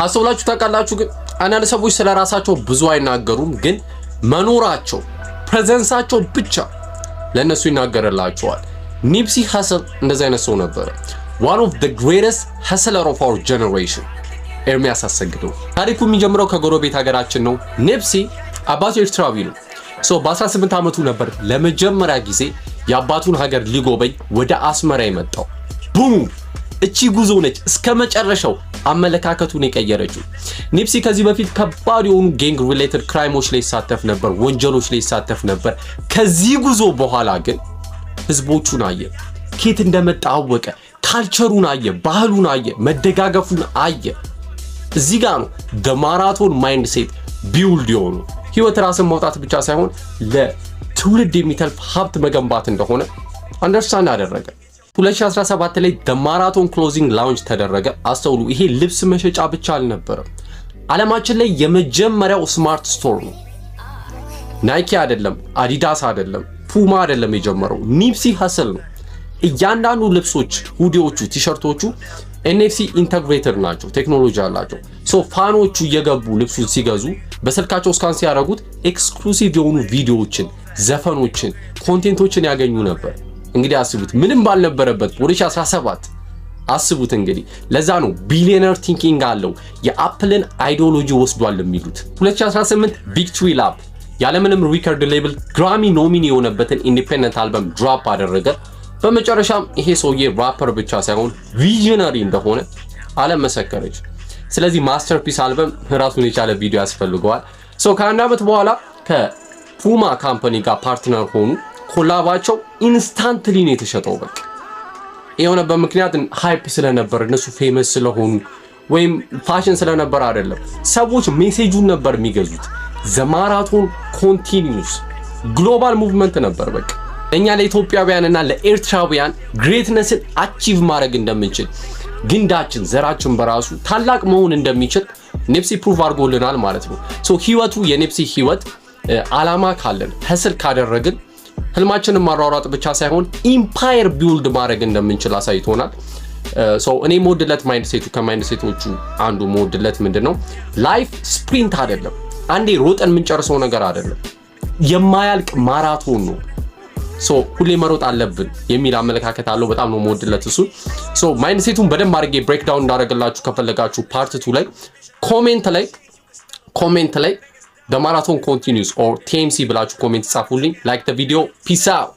አስተውላችሁ ታውቃላችሁ? ግን አንዳንድ ሰዎች ስለራሳቸው ብዙ አይናገሩም፣ ግን መኖራቸው ፕሬዘንሳቸው ብቻ ለነሱ ይናገርላቸዋል። ኒፕሲ ሀስል እንደዚህ አይነት ሰው ነበረ። one of the greatest hustler of our generation ኤርሚያስ አሰግደው። ታሪኩ የሚጀምረው ከጎረቤት ሀገራችን ነው። ኒፕሲ አባቱ ኤርትራዊ ነው። በ18 ዓመቱ ነበር ለመጀመሪያ ጊዜ የአባቱን ሀገር ሊጎበኝ ወደ አስመራ የመጣው። ቡም! እቺ ጉዞ ነች እስከ መጨረሻው አመለካከቱን የቀየረችው። ኒፕሲ ከዚህ በፊት ከባድ የሆኑ ጋንግ ሪሌትድ ክራይሞች ላይ ይሳተፍ ነበር፣ ወንጀሎች ላይ ይሳተፍ ነበር። ከዚህ ጉዞ በኋላ ግን ህዝቦቹን አየ፣ ኬት እንደመጣ አወቀ፣ ካልቸሩን አየ፣ ባህሉን አየ፣ መደጋገፉን አየ። እዚህ ጋር ነው ማራቶን ማይንድ ሴት ቢውልድ የሆኑ ህይወት ራስን ማውጣት ብቻ ሳይሆን ለትውልድ የሚተርፍ ሀብት መገንባት እንደሆነ አንደርስታንድ አደረገ። 2017 ላይ ማራቶን ክሎዚንግ ላውንች ተደረገ። አስተውሉ፣ ይሄ ልብስ መሸጫ ብቻ አልነበረም። ዓለማችን ላይ የመጀመሪያው ስማርት ስቶር ነው። ናይኪ አይደለም፣ አዲዳስ አይደለም፣ ፑማ አይደለም የጀመረው፣ ኒፕሲ ሀስል ነው። እያንዳንዱ ልብሶች፣ ሁዲዎቹ፣ ቲሸርቶቹ NFC ኢንተግሬተድ ናቸው፣ ቴክኖሎጂ አላቸው። ፋኖቹ እየገቡ ልብሱን ሲገዙ በስልካቸው ስካን ሲያደርጉት ኤክስክሉሲቭ የሆኑ ቪዲዮዎችን፣ ዘፈኖችን፣ ኮንቴንቶችን ያገኙ ነበር። እንግዲህ አስቡት፣ ምንም ባልነበረበት 2017 አስቡት እንግዲህ። ለዛ ነው ቢሊዮነር ቲንኪንግ አለው የአፕልን አይዲዮሎጂ ወስዷል የሚሉት። 2018 ቢግ ትሪ ላብ ያለምንም ሪከርድ ሌብል ግራሚ ኖሚኒ የሆነበትን ኢንዲፔንደንት አልበም ድሮፕ አደረገ። በመጨረሻም ይሄ ሰውዬ ራፐር ብቻ ሳይሆን ቪዥነሪ እንደሆነ ዓለም መሰከረች። ስለዚህ ማስተርፒስ አልበም ራሱን የቻለ ቪዲዮ ያስፈልገዋል። ከአንድ ዓመት በኋላ ከፑማ ካምፓኒ ጋር ፓርትነር ሆኑ። ኮላባቸው ኢንስታንትሊ ነው የተሸጠው። በቃ የሆነበት ምክንያት ሃይፕ ስለነበር፣ እነሱ ፌመስ ስለሆኑ ወይም ፋሽን ስለነበር አይደለም። ሰዎች ሜሴጁን ነበር የሚገዙት። ዘማራቶን ኮንቲኒዩስ ግሎባል ሙቭመንት ነበር። በቃ እኛ ለኢትዮጵያውያንና ለኤርትራውያን ግሬትነስን አቺቭ ማድረግ እንደምንችል፣ ግንዳችን ዘራችን በራሱ ታላቅ መሆን እንደሚችል ኒፕሲ ፕሩቭ አድርጎልናል ማለት ነው። ህይወቱ የኒፕሲ ህይወት አላማ ካለን ሀስል ካደረግን ህልማችንን ማሯሯጥ ብቻ ሳይሆን ኢምፓየር ቢውልድ ማድረግ እንደምንችል አሳይቶናል። እኔ ሞድለት ማይንድ ሴቱ ከማይንድ ሴቶቹ አንዱ ሞድለት ምንድነው? ላይፍ ስፕሪንት አይደለም፣ አንዴ ሮጠን የምንጨርሰው ነገር አይደለም፣ የማያልቅ ማራቶን ነው። ሁሌ መሮጥ አለብን የሚል አመለካከት አለው። በጣም ነው ሞድለት እሱ። ማይንድ ሴቱን በደንብ አድርጌ ብሬክዳውን እንዳደረግላችሁ ከፈለጋችሁ ፓርት 2 ላይ ኮሜንት ላይ the marathon continues or TMC ብላችሁ ኮሜንት ጻፉልኝ። like the video, peace out.